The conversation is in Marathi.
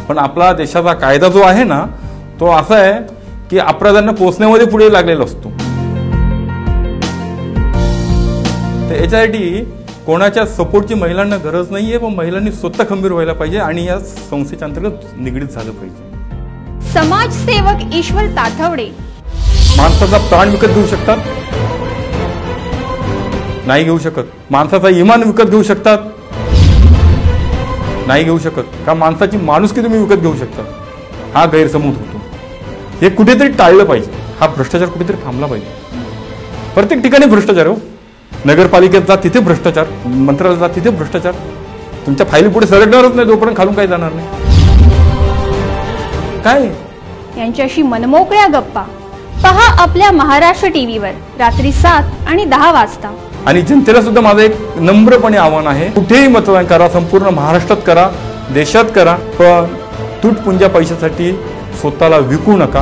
पण आपला देशाचा कायदा जो आहे ना तो असा आहे की अपराधांना पोचण्यामध्ये पुढे लागलेला असतो। तर याच्यासाठी कोणाच्या सपोर्टची महिलांना गरज नाहीये, पण महिलांनी स्वतः खंबीर व्हायला पाहिजे आणि या संस्थेच्या अंतर्गत निगडीत झालं पाहिजे। समाजसेवक ईश्वर ताठवडे माणसाचा प्राण विकत घेऊ शकतात? नाही घेऊ शकत। माणसाचा इमान विकत घेऊ शकतात? नाही घेऊ शकत। का माणसाची माणुसकी तुम्ही विकत घेऊ शकता? हा गैरसमज होतो। हे कुठेतरी टाळलं पाहिजे। हा भ्रष्टाचार कुठेतरी थांबला पाहिजे। प्रत्येक ठिकाणी भ्रष्टाचार हो, नगरपालिकेत जा तिथे भ्रष्टाचार, मंत्रालयात जा तिथे भ्रष्टाचार। तुमच्या फाईली पुढे सरकणारच नाही जोपर्यंत खालून काही जाणार नाही। काय यांच्याशी मनमोकळ्या गप्पा पहा आपल्या महाराष्ट्र टीव्हीवर रात्री 7 आणि 10 वाजता। आणि जनतेला सुद्धा माझं एक नम्रपणे आव्हान आहे, कुठेही मतदान करा, संपूर्ण महाराष्ट्रात करा, देशात करा, पण तुटपुंजा पैशासाठी स्वतःला विकू नका।